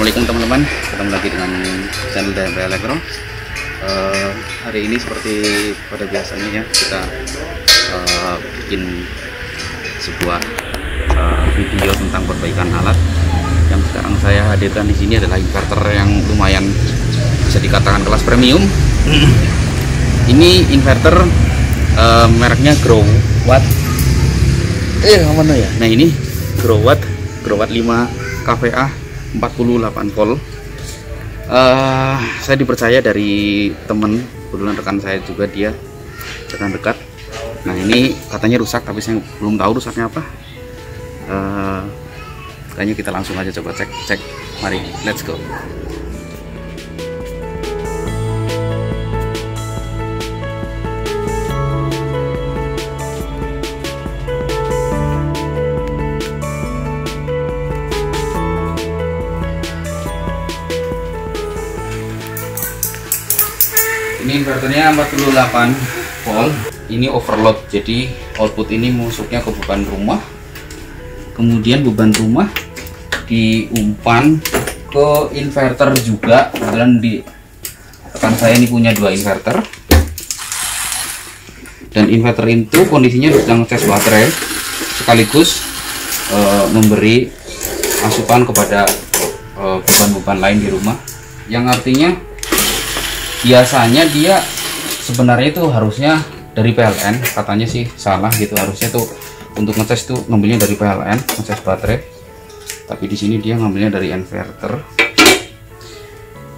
Assalamualaikum teman-teman, ketemu lagi dengan channel DMP Elektro. Hari ini seperti pada biasanya ya, kita bikin sebuah video tentang perbaikan alat. Yang sekarang saya hadirkan di sini adalah inverter yang lumayan bisa dikatakan kelas premium. Ini inverter mereknya Growatt. Mana ya? Nah ini Growatt 5 kVA 48 volt. Saya dipercaya dari temen, kebetulan rekan saya juga, dia rekan dekat. Nah ini katanya rusak, tapi saya belum tahu rusaknya apa. Kayaknya kita langsung aja coba cek. Mari, let's go. Ini inverternya 48 volt. Ini overload, jadi output ini masuknya ke beban rumah. Kemudian beban rumah diumpan ke inverter juga. Kemudian di rekan saya ini punya 2 inverter. Dan inverter itu kondisinya sedang ngecas baterai, sekaligus memberi asupan kepada beban-beban lain di rumah. Yang artinya biasanya dia sebenarnya itu harusnya dari PLN, katanya sih salah gitu, harusnya tuh untuk ngecas tuh ngambilnya dari PLN, ngecas baterai, tapi di sini dia ngambilnya dari inverter.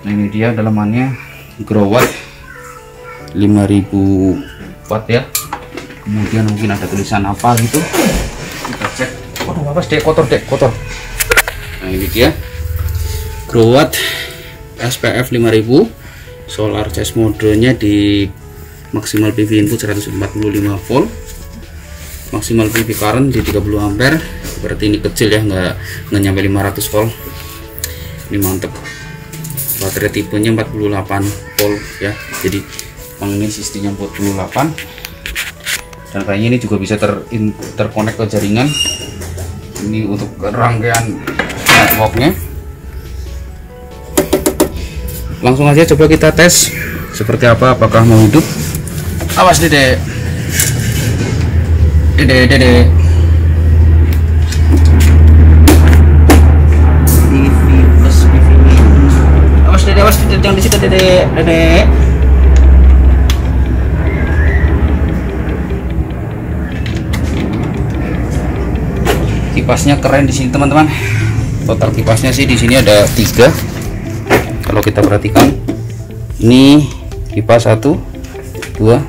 Nah ini dia dalamannya Growatt 5000 watt ya. Kemudian mungkin ada tulisan apa gitu, kita cek. Waduh, apa sih, kotor. Nah ini dia Growatt SPF 5000. Solar charge modenya di maksimal PV input 145 volt, maksimal PV current di 30 ampere. Berarti ini kecil ya, nggak nyampe 500 volt. Ini mantep. Baterai tipenya 48 volt ya, jadi ini sistemnya 48. Dan kayaknya ini juga bisa terkonek ke jaringan. Ini untuk rangkaian networknya. Langsung aja coba kita tes seperti apa, apakah mau hidup. Awas dede. PV plus PV. Awas dede, jangan di situ dede. Kipasnya keren di sini teman-teman. Total kipasnya sih di sini ada 3. Kalau kita perhatikan, ini kipas 1, 2,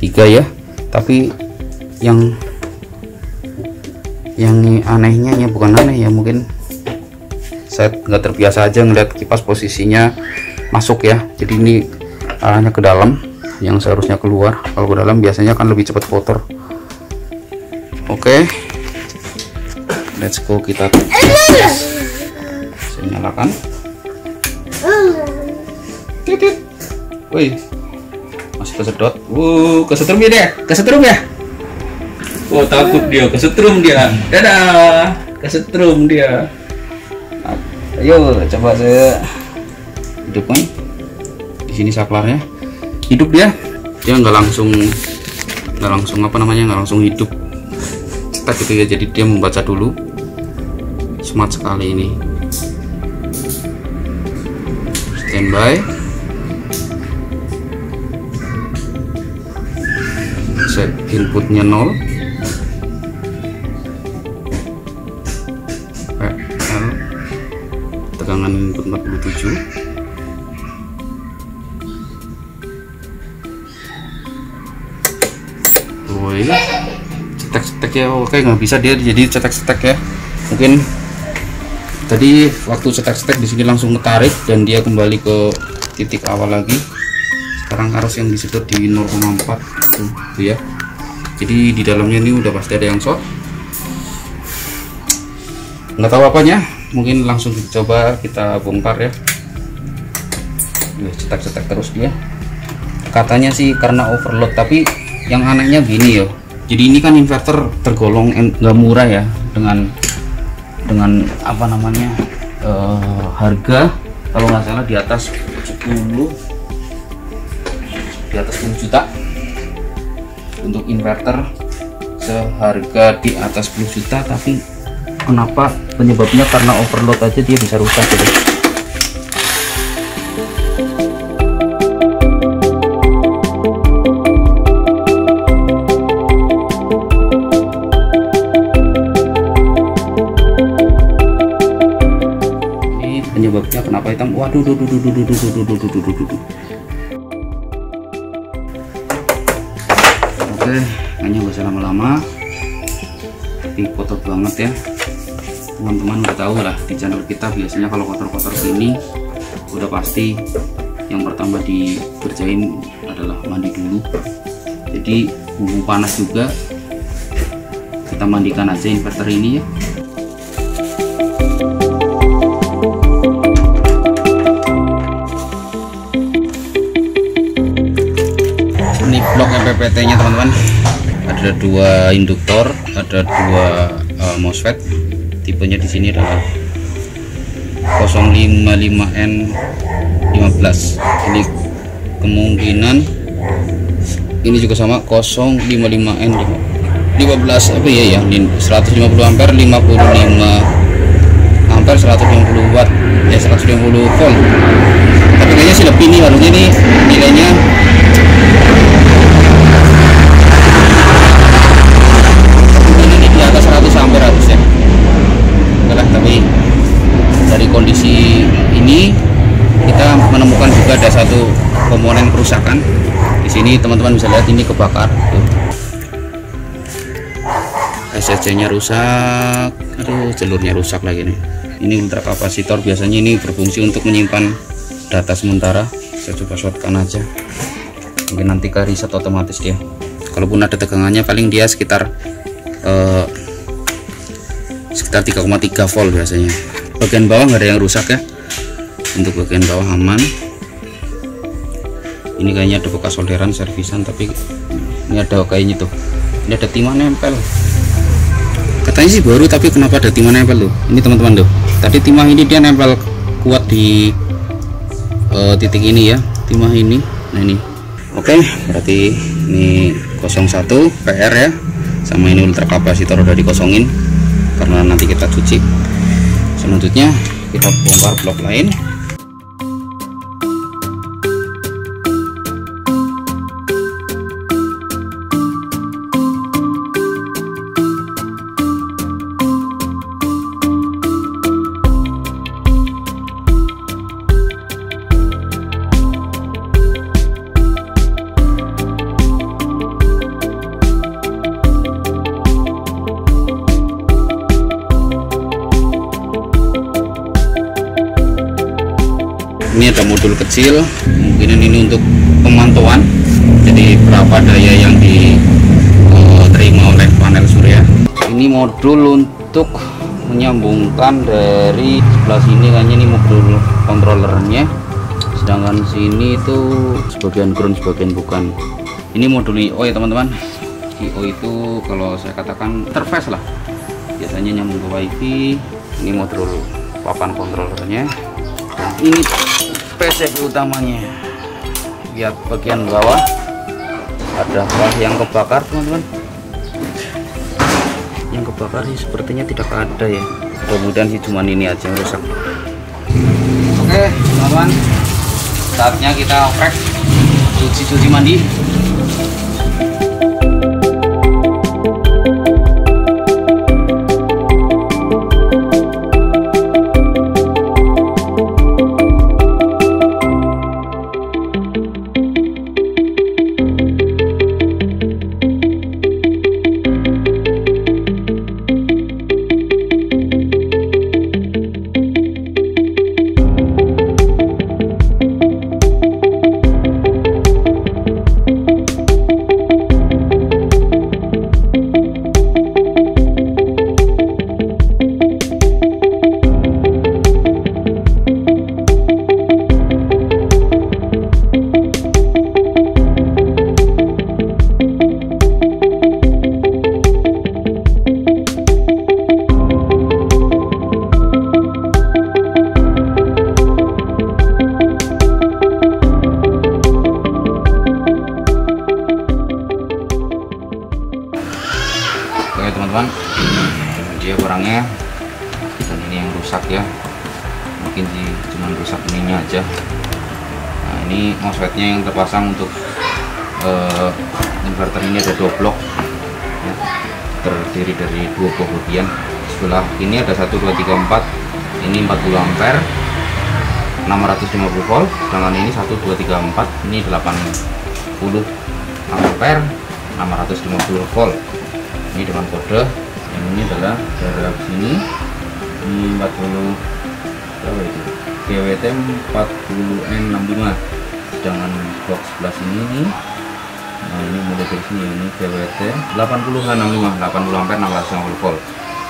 3 ya. Tapi yang anehnya ya, bukan aneh ya, mungkin saya nggak terbiasa aja ngeliat kipas posisinya masuk ya. Jadi ini arahnya ke dalam, yang seharusnya keluar. Kalau ke dalam biasanya kan lebih cepat kotor. Oke, let's go, kita tes. Saya nyalakan. Wih, masih kesedot. Kesetrum ya. Oh, takut dia, kesetrum dia. Dadah, kesetrum dia. Ayo, coba saya hidupkan. Di sini saklarnya hidup dia. Dia nggak langsung apa namanya, nggak langsung hidup. Cetak gitu ya. Jadi dia membaca dulu. Smart sekali ini. Standby. Set inputnya 0. PL, tegangan input 47. Woi, cetek ya. Oke, nggak bisa dia jadi cetek ya. Mungkin tadi waktu cetek di sini langsung ngetarik dan dia kembali ke titik awal lagi. Sekarang arus yang disedot di 0,4 tuh ya. Jadi di dalamnya ini udah pasti ada yang short. Nggak tahu apanya, mungkin langsung coba kita bongkar ya. Cetek terus dia. Katanya sih karena overload, tapi yang anehnya gini ya. Jadi ini kan inverter tergolong nggak murah ya, dengan apa namanya, harga kalau nggak salah di atas 10 juta untuk inverter seharga di atas 10 juta, tapi kenapa penyebabnya karena overload aja dia bisa rusak gitu. Ini penyebabnya kenapa hitam. Waduh, oke, hanya nggak usah lama-lama, tapi kotor banget ya teman-teman. Udah tahu lah di channel kita biasanya kalau kotor-kotor gini udah pasti yang pertama dikerjain adalah mandi dulu. Jadi mumpung panas juga kita mandikan aja inverter ini ya. Ini blok MPPT nya teman-teman, ada 2 induktor, ada 2 MOSFET. Tipenya di sini adalah 055N15. Ini kemungkinan ini juga sama 055N15. Apa ya, 150 ampere, 55 ampere, 150 watt ya, 150 volt. Tapi kayaknya sih lebih nih, harusnya nih nilainya di atas 100 ampere harusnya. Tapi dari kondisi ini kita menemukan juga ada satu komponen kerusakan. Di sini teman-teman bisa lihat ini kebakar. SSC-nya rusak. Aduh, jalurnya rusak lagi nih. Ini ultra kapasitor, biasanya ini berfungsi untuk menyimpan data sementara. Saya coba shotkan aja. Mungkin nanti ke reset otomatis dia. Kalaupun ada tegangannya paling dia sekitar 3,3 volt biasanya. Bagian bawah nggak ada yang rusak ya. Untuk bagian bawah aman. Ini kayaknya ada bekas solderan servisan, tapi ini ada kayaknya tuh. Ini ada timah nempel. Katanya sih baru, tapi kenapa ada timah nempel tuh? Ini teman-teman tuh. Tadi timah ini dia nempel kuat di titik ini ya, timah ini. Nah ini. Oke, berarti ini 01 PR ya. Sama ini ultra kapasitor udah dikosongin karena nanti kita cuci. Selanjutnya kita bongkar blok lain. Ini ada modul kecil, mungkin ini untuk pemantauan, jadi berapa daya yang diterima oleh panel surya. Ini modul untuk menyambungkan dari sebelah sini, kayaknya ini modul kontrolernya, sedangkan sini itu sebagian ground sebagian bukan. Ini modul I/O ya teman-teman. I/O itu kalau saya katakan interface lah, biasanya nyambung ke wifi. Ini modul papan kontrolernya, dan ini PCB utamanya. Lihat bagian bawah ada apa yang kebakar teman-teman. Yang kebakar sih sepertinya tidak ada ya, mudah-mudahan sih cuman ini aja yang rusak. Oke teman-teman, saatnya kita oprek, cuci mandi. rusak ya, mungkin sih cuma rusak ininya aja. Nah ini MOSFET-nya yang terpasang untuk inverter ini ada 2 blok ya, terdiri dari 2 blok bagian. Sebelah ini ada 1, 2, 3, 4, ini 40 ampere 650 volt, sedangkan ini 1, 2, 3, 4 ini 80 ampere 650 volt. Ini dengan kode yang ini adalah jarak sini ini 40 berapa itu GWT 40N65, sedangkan box sebelah sini nih, nah ini mulai dari sini ini GWT 80H65 80 ampere 650 volt.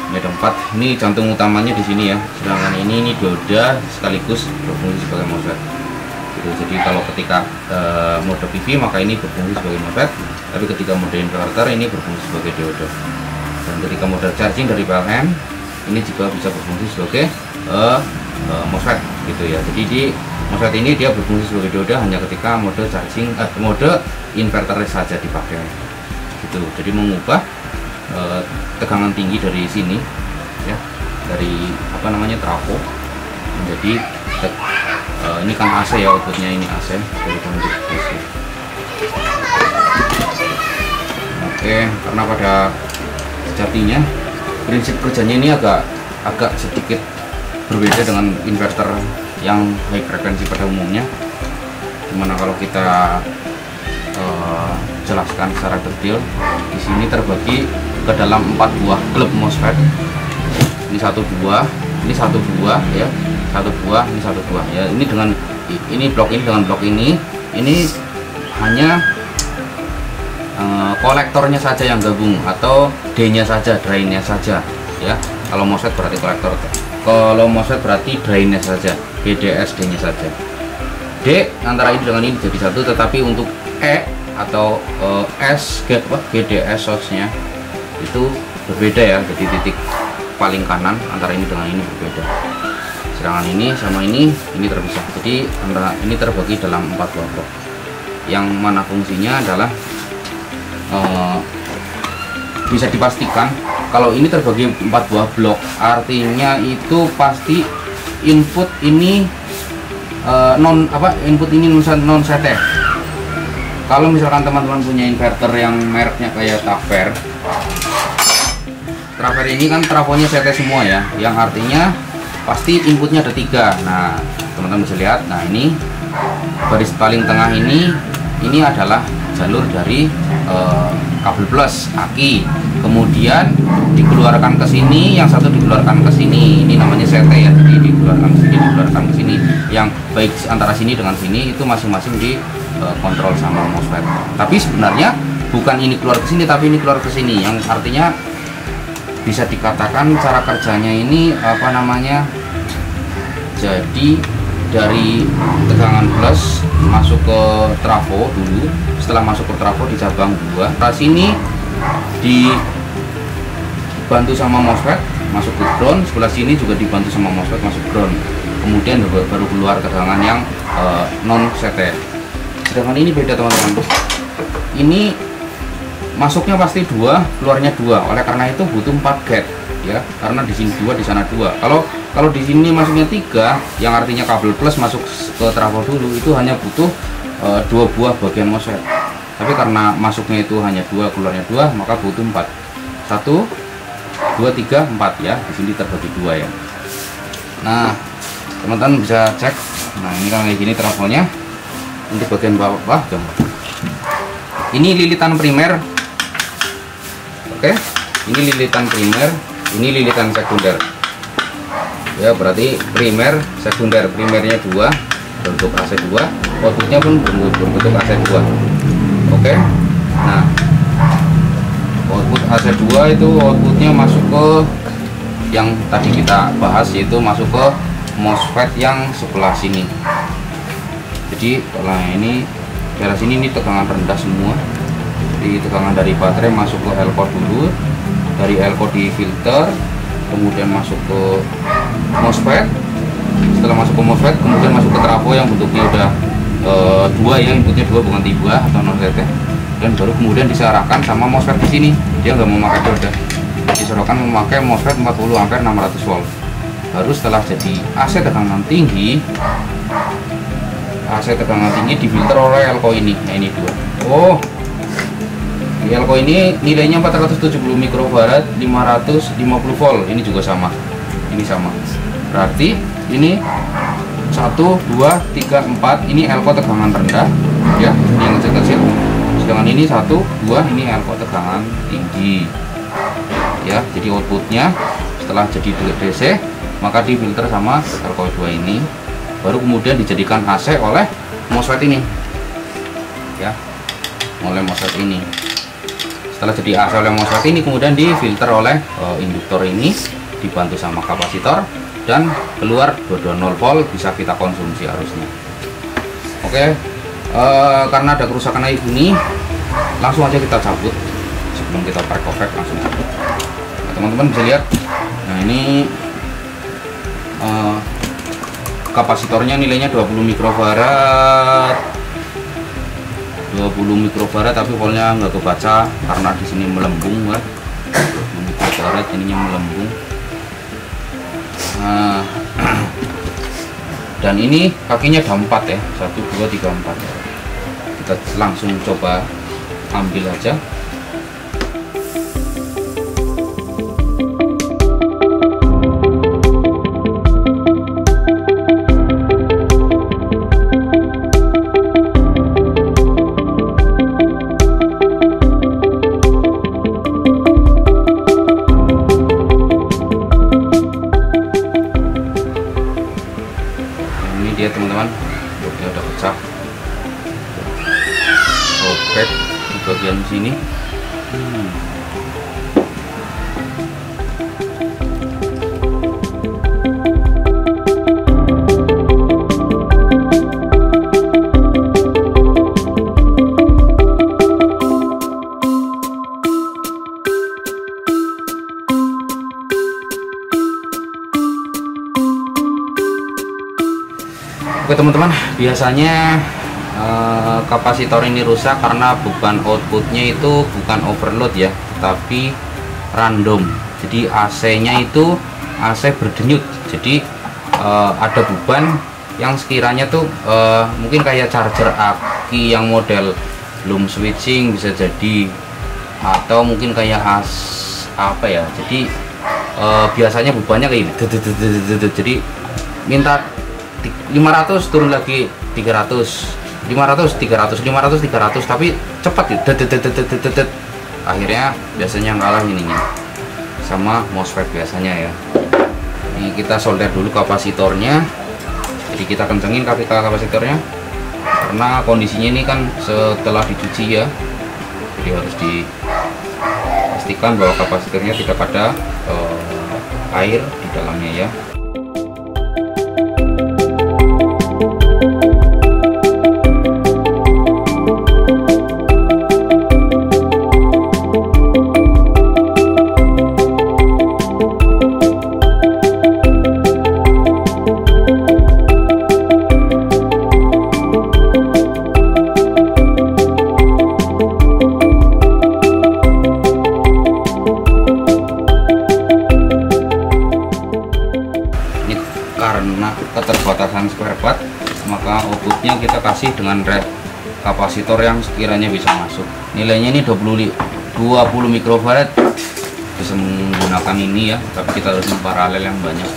Ini ada 4, ini jantung utamanya di sini ya, sedangkan ini dioda sekaligus berfungsi sebagai MOSFET gitu. Jadi kalau ketika mode PV maka ini berfungsi sebagai MOSFET, tapi ketika mode inverter ini berfungsi sebagai dioda, dan ketika mode charging dari PLN ini juga bisa berfungsi sebagai MOSFET gitu ya. Jadi di MOSFET ini dia berfungsi sebagai dioda hanya ketika mode charging mode inverter saja dipakai gitu. Jadi mengubah tegangan tinggi dari sini ya, dari apa namanya trafo menjadi ini kan AC ya, outputnya ini AC dari bentuk AC. Oke, karena pada sejatinya prinsip kerjanya ini agak sedikit berbeda dengan inverter yang high frekuensi pada umumnya, dimana kalau kita jelaskan secara detail di sini terbagi ke dalam 4 buah klub MOSFET. Ini 1, 2, ini 1, 2 ya, 1, 2, ini 1, 2 ya. Ini dengan ini blok ini dengan blok ini hanya kolektornya saja yang gabung, atau D-nya saja, drainnya saja ya. Kalau MOSFET berarti kolektor, kalau MOSFET berarti drainnya saja, BDS D-nya saja. D antara ini dengan ini jadi satu, tetapi untuk E atau S GDS source-nya itu berbeda ya, jadi titik paling kanan antara ini dengan ini berbeda. Sedangkan ini sama ini terpisah, jadi antara ini terbagi dalam 4 blok, yang mana fungsinya adalah bisa dipastikan kalau ini terbagi 4 buah blok, artinya itu pasti input ini input ini non CT. Kalau misalkan teman-teman punya inverter yang mereknya kayak Traver ini kan trafonya CT semua ya, yang artinya pasti inputnya ada 3. Nah teman-teman bisa lihat, nah ini baris paling tengah ini adalah jalur dari kabel plus aki, kemudian dikeluarkan ke sini, yang satu dikeluarkan ke sini, ini namanya CT ya, jadi dikeluarkan ke sini, dikeluarkan ke sini, yang baik antara sini dengan sini itu masing-masing di kontrol sama MOSFET. Tapi sebenarnya bukan ini keluar ke sini, tapi ini keluar ke sini, yang artinya bisa dikatakan cara kerjanya ini apa namanya, jadi dari tegangan plus masuk ke trafo dulu, setelah masuk ke trafo di cabang 2 ke sini dibantu sama MOSFET masuk ke ground, sebelah sini juga dibantu sama MOSFET masuk ground, kemudian baru keluar tegangan yang non CT. Sedangkan ini beda teman-teman, ini masuknya pasti 2, keluarnya 2, oleh karena itu butuh 4 gate ya, karena di sini 2, di sana 2. Kalau di sini masuknya 3, yang artinya kabel plus masuk ke trafo dulu, itu hanya butuh 2 buah bagian MOSFET. Tapi karena masuknya itu hanya 2, keluarnya 2, maka butuh 4. 1, 2, 3, 4 ya. Di sini terbagi 2 ya. Nah, teman-teman bisa cek. Nah, ini kan kayak gini trafonya. Untuk bagian bawah, ini lilitan primer. Oke, ini lilitan primer, ini lilitan sekunder. Ya, berarti primer, sekunder. Primernya 2, bentuk AC2, outputnya pun berbentuk AC2. Oke, nah output AC2 itu outputnya masuk ke yang tadi kita bahas, yaitu masuk ke MOSFET yang sebelah sini. Jadi kalau ini daerah sini ini tegangan rendah semua, jadi tegangan dari baterai masuk ke L-core dulu, dari L-core di filter, kemudian masuk ke MOSFET. Setelah masuk ke MOSFET kemudian masuk ke trafo yang bentuknya udah 2 ya, inputnya 2 bukan 3 atau non CT, dan baru kemudian disearahkan sama MOSFET di sini. Dia nggak memakai dioda, disearahkan memakai MOSFET 40 ampere 600 volt. baru setelah jadi AC tegangan tinggi difilter oleh elko ini. Nah, ini dua. Oh, elko ini nilainya 470 mikrofarad, 550 volt. Ini juga sama. Ini sama. Berarti ini 1, 2, 3, 4 ini elko tegangan rendah ya, yang kecil-kecil. Sedangkan ini 1, 2 ini elko tegangan tinggi ya. Jadi outputnya setelah jadi DC maka difilter sama elko 2 ini, baru kemudian dijadikan AC oleh MOSFET ini ya, oleh MOSFET ini. Setelah jadi AC oleh MOSFET ini kemudian difilter oleh induktor ini, dibantu sama kapasitor, dan keluar 220 volt, bisa kita konsumsi arusnya. Oke, karena ada kerusakan kayak gini, langsung aja kita cabut sebelum kita overclock, langsung cabut. Nah, teman-teman bisa lihat, nah ini kapasitornya nilainya 20 mikrofarad, tapi voltnya nggak kebaca karena di sini melembung ya. 20 mikrofarad ininya melembung. Nah, dan ini kakinya ada 4 ya, 1, 2, 3, 4. Kita langsung coba ambil aja. Ya teman-teman, bloknya udah pecah, sobek di bagian sini. Oke teman-teman, biasanya kapasitor ini rusak karena bukan outputnya itu bukan overload ya, tapi random. Jadi AC-nya itu AC berdenyut. Jadi ada beban yang sekiranya tuh mungkin kayak charger aki yang model loom switching bisa jadi, atau mungkin kayak apa ya. Jadi biasanya bebannya kayak gitu. Jadi minta 500 turun lagi 300, 500, 300, 500, 300, tapi cepat gitu. Akhirnya biasanya ngalah ininya sama MOSFET biasanya ya. Ini kita solder dulu kapasitornya. Jadi kita kencengin kapasitornya karena kondisinya ini kan setelah dicuci ya. Jadi harus dipastikan bahwa kapasitornya tidak ada air di dalamnya ya. Karena keterbatasan spare part, maka outputnya kita kasih dengan red kapasitor yang sekiranya bisa masuk. Nilainya ini 20 mikrofarad, bisa menggunakan ini ya, tapi kita harus paralel yang banyak.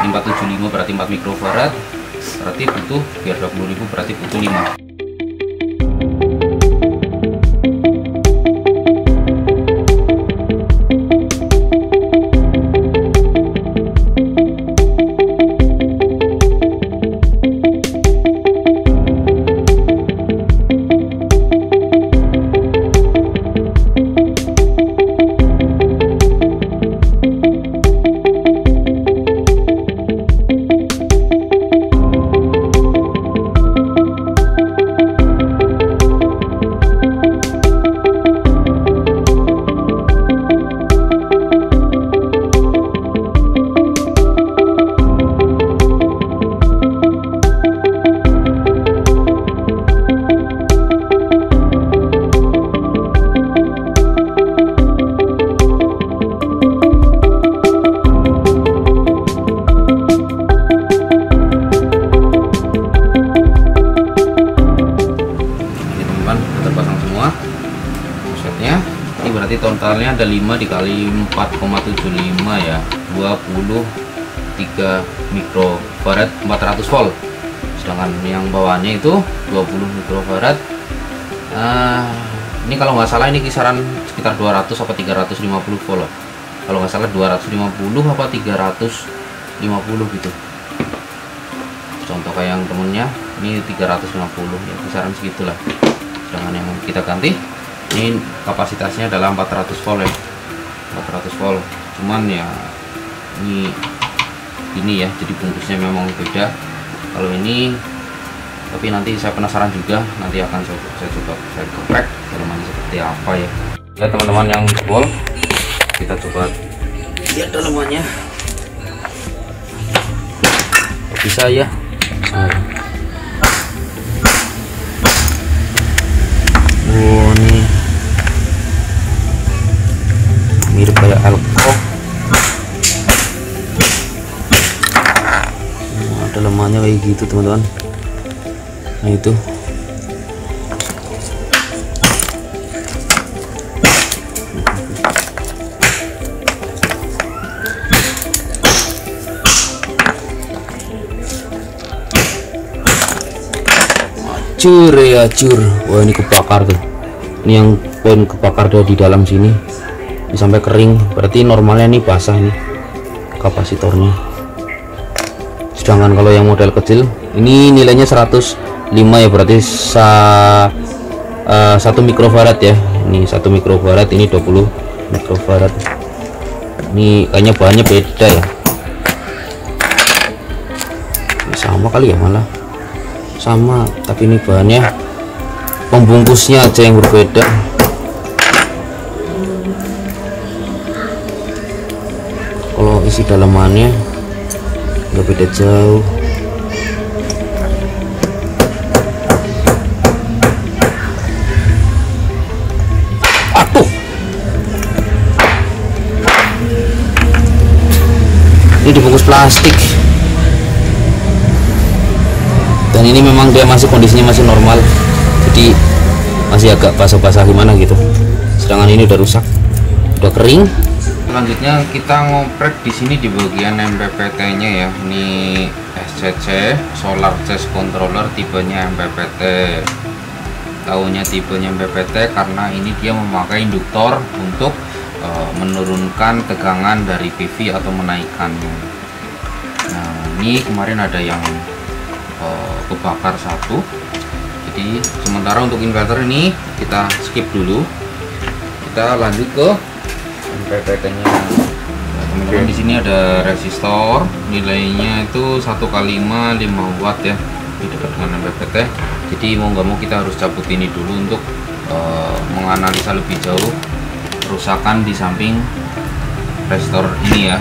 475 berarti 4 mikrofarad, berarti butuh biar 20.000 berarti butuh 5. totalnya ada 5 dikali 4,75 ya, 23 mikrofarad 400 volt. Sedangkan yang bawahnya itu 20 mikrofarad. Ini kalau nggak salah ini kisaran sekitar 200 apa 350 volt. Kalau nggak salah 250 apa 350 gitu. Contoh kayak yang temennya ini 350 ya, kisaran segitulah. Sedangkan yang kita ganti ini kapasitasnya adalah 400 volt ya, 400 volt. Cuman ya ini ya, jadi bungkusnya memang beda. Kalau ini, tapi nanti saya penasaran juga, nanti akan saya coba geprek dalamannya seperti apa ya. Ya teman-teman yang jebol, kita coba lihat dalamannya. Bisa ya. Oh nih mirip kayak elko. Dalamannya kayak gitu teman-teman. Nah itu acur ya, acur. Wah ini kebakar tuh. Ini yang poin kebakar di dalam sini. Ini sampai kering. Berarti normalnya ini basah nih kapasitornya. Sedangkan kalau yang model kecil ini nilainya 105 ya, berarti 1 mikrofarad ya. Ini 1 mikrofarad, ini 20 mikrofarad. Ini kayaknya bahannya beda ya. Ini sama kali ya, malah sama, tapi ini bahannya pembungkusnya aja yang berbeda. Kalau isi dalamannya nggak beda jauh. Aduh, ini dibungkus plastik. Dan ini memang dia masih kondisinya masih normal, jadi masih agak basah-basah gimana gitu. Sedangkan ini udah rusak, udah kering. Selanjutnya kita ngoprek di sini di bagian MPPT-nya ya. Ini SCC Solar Charge Controller, tipenya MPPT. Tahunya tipenya MPPT karena ini dia memakai induktor untuk menurunkan tegangan dari PV atau menaikkannya. Nah ini kemarin ada yang kebakar satu, jadi sementara untuk inverter ini kita skip dulu, kita lanjut ke MPPT-nya. Teman-teman, di sini ada resistor, nilainya itu 1 kali 5 watt ya, di dekat dengan MPPT. Jadi mau nggak mau kita harus cabut ini dulu untuk menganalisa lebih jauh kerusakan di samping resistor ini ya.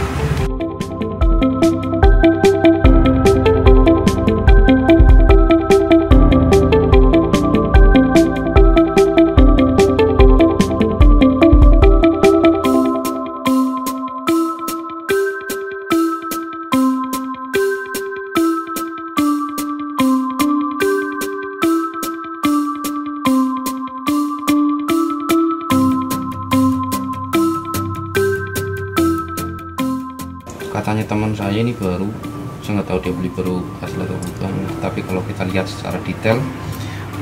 Katanya teman saya ini baru, saya nggak tahu dia beli baru hasil atau bukan, tapi kalau kita lihat secara detail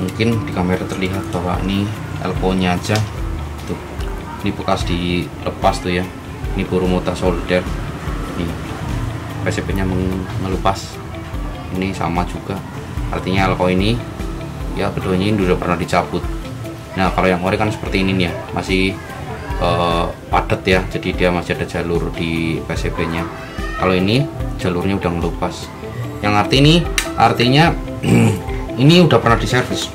mungkin di kamera terlihat bahwa ini elko nya aja tuh, ini bekas dilepas tuh ya. Ini baru mota solder, ini PCB nya mengelupas, ini sama juga, artinya elko ini ya keduanya ini udah pernah dicabut. Nah kalau yang ori kan seperti ini nih ya, masih padat ya, jadi dia masih ada jalur di PCB nya. Kalau ini jalurnya udah ngelupas, yang artinya ini udah pernah diservis,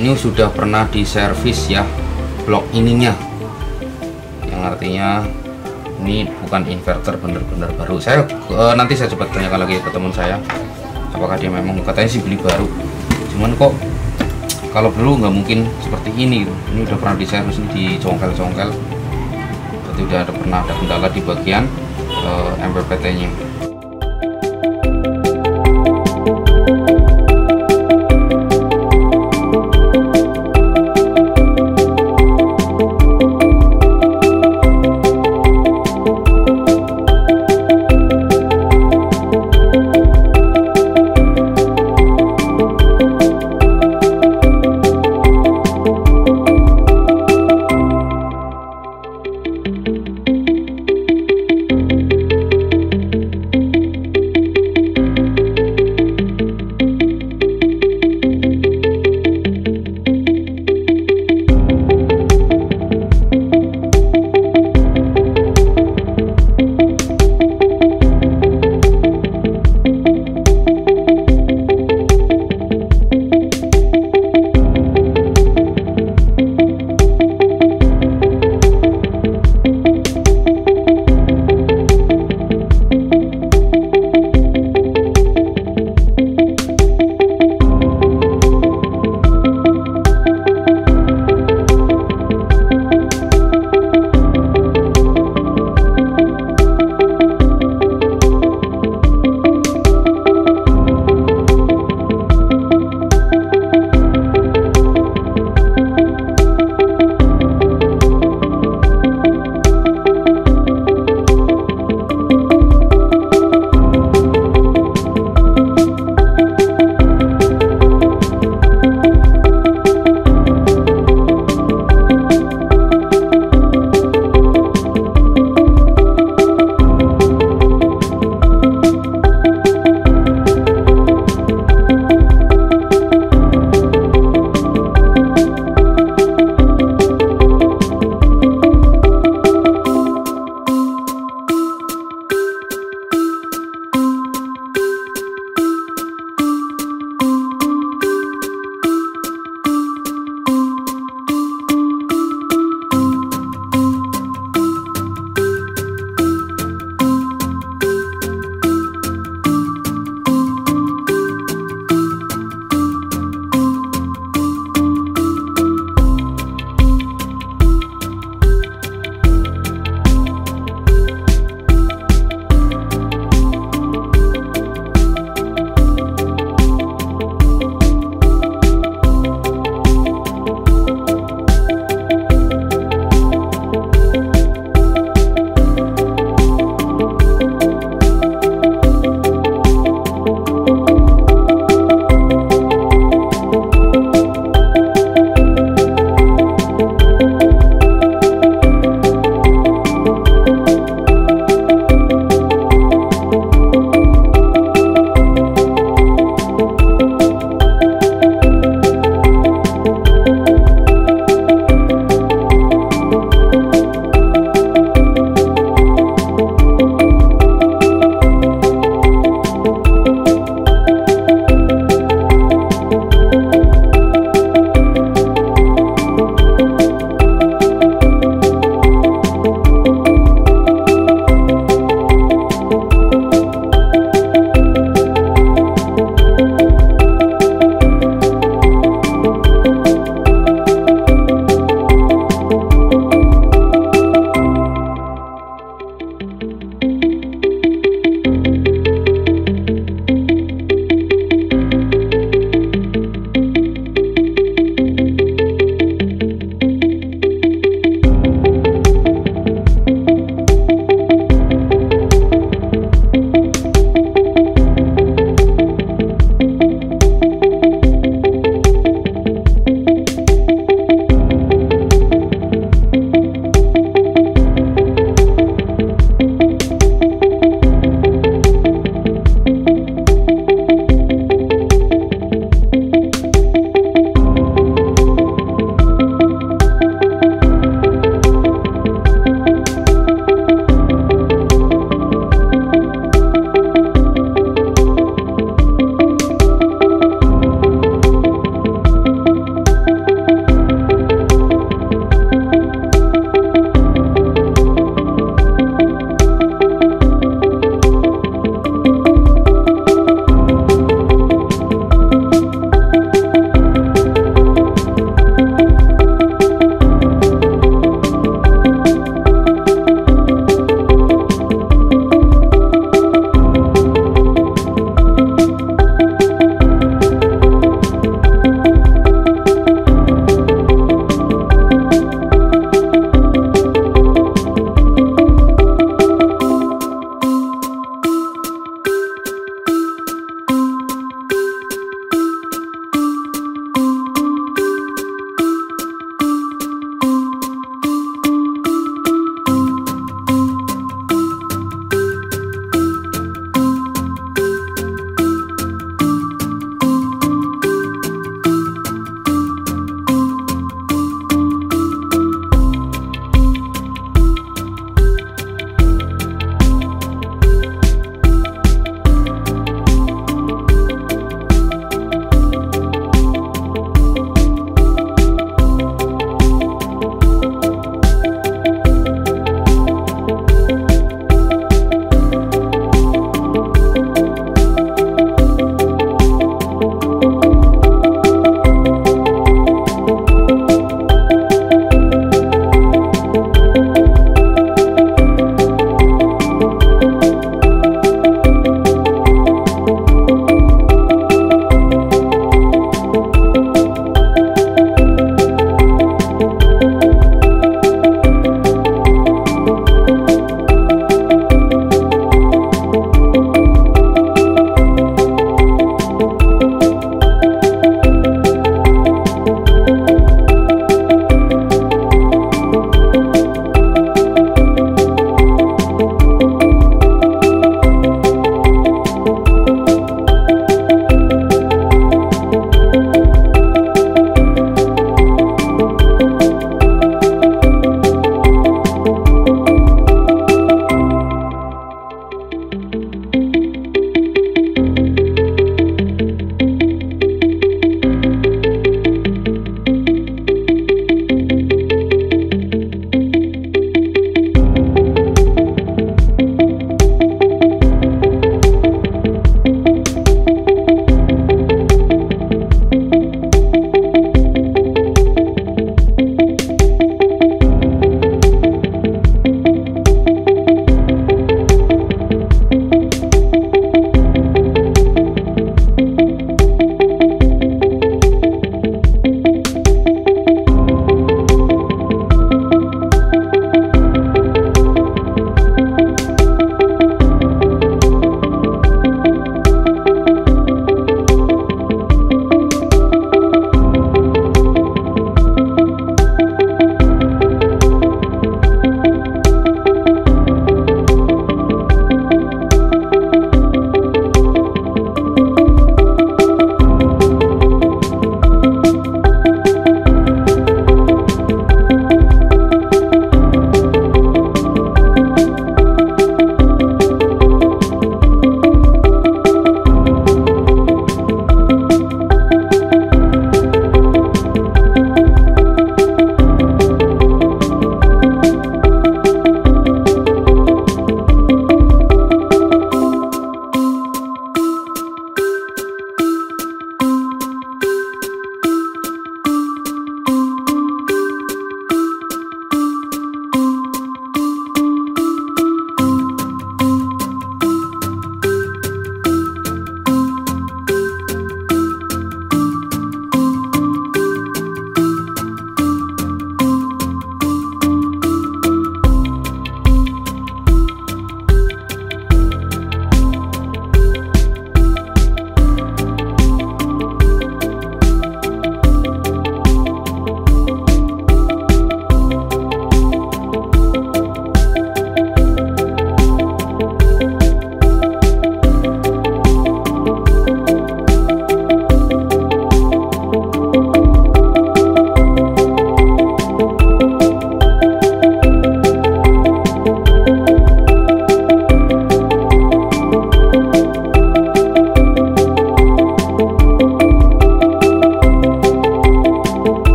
ini sudah pernah diservis ya blok ininya, yang artinya ini bukan inverter bener-bener baru. Saya nanti saya coba tanyakan lagi ke teman saya apakah dia memang, katanya sih beli baru, cuman kok kalau dulu nggak mungkin seperti ini gitu. Ini udah pernah diservis, dicongkel-congkel, berarti udah pernah ada kendala di bagian MPPT nya.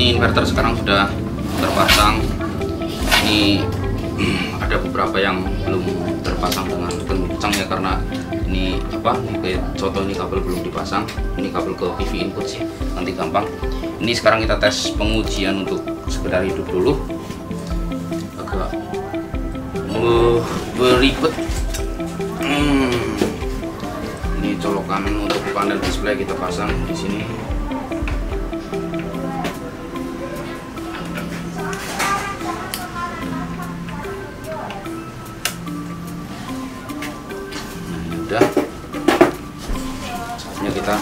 Ini inverter sekarang sudah terpasang. Ini ada beberapa yang belum terpasang dengan kencang ya, karena ini apa? Ini kayak contoh, ini kabel belum dipasang. Ini kabel ke PV input sih, nanti gampang. Ini sekarang kita tes pengujian untuk sekedar hidup dulu. Agak beribet. Ini colokan untuk panel display kita pasang di sini. Udah, saatnya kita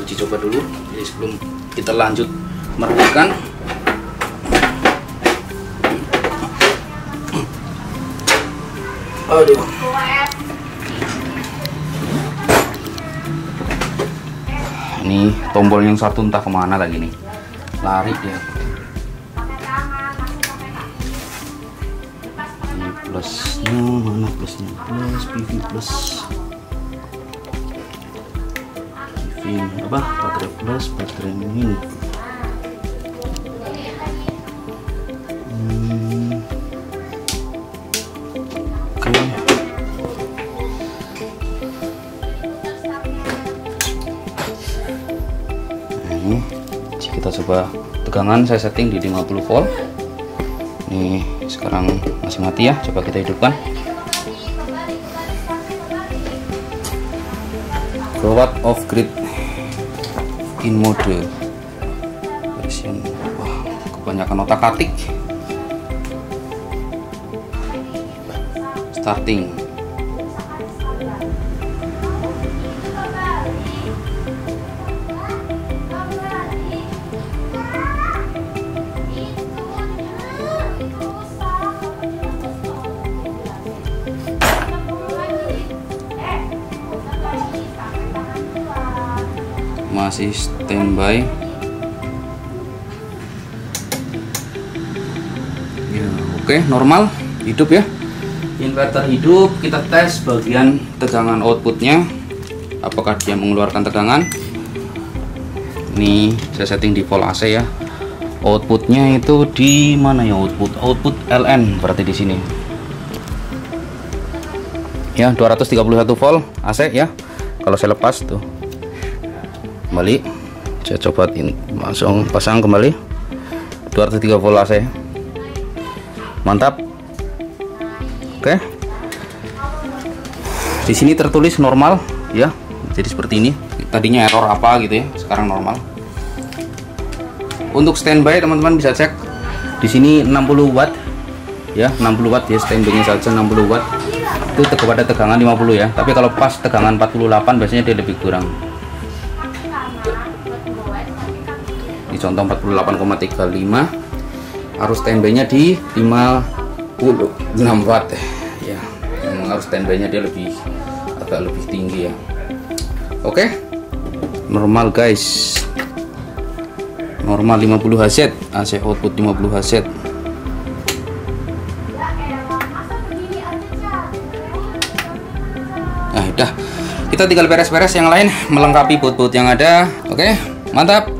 uji coba dulu. Jadi sebelum kita lanjut merebuskan, aduh, ini tombol yang satu entah kemana lagi nih, lari dia. Ini plusnya mana? Plusnya plus, PV plus. Apa, baterai plus, baterai min. Oke. Nah, ini kita coba tegangan, saya setting di 50 volt. Ini sekarang masih mati ya, coba kita hidupkan. Watt off grid in mode version. Wah, kebanyakan otak-atik. Starting. Masih standby ya. Oke, normal, hidup ya. Inverter hidup. Kita tes bagian tegangan outputnya, apakah dia mengeluarkan tegangan. Ini saya setting di volt AC ya. Outputnya itu di mana ya? Output LN berarti di sini ya, 231 volt AC ya. Kalau saya lepas tuh kembali, saya coba ini langsung pasang kembali 203 volt AC. Mantap. Oke, di sini tertulis normal ya, jadi seperti ini. Tadinya error apa gitu ya, sekarang normal. Untuk standby teman-teman bisa cek di sini 60 watt ya, 60 watt ya, standby-nya saja 60 watt. Itu kepada tegangan 50 ya, tapi kalau pas tegangan 48 biasanya dia lebih kurang. Di contoh 48,35, harus standby-nya di 56 watt ya. Harus standby-nya dia agak lebih tinggi ya. Oke, normal guys, normal 50 Hz, AC output 50 Hz. Nah udah, kita tinggal beres-beres yang lain, melengkapi boot-boot yang ada. Oke, mantap.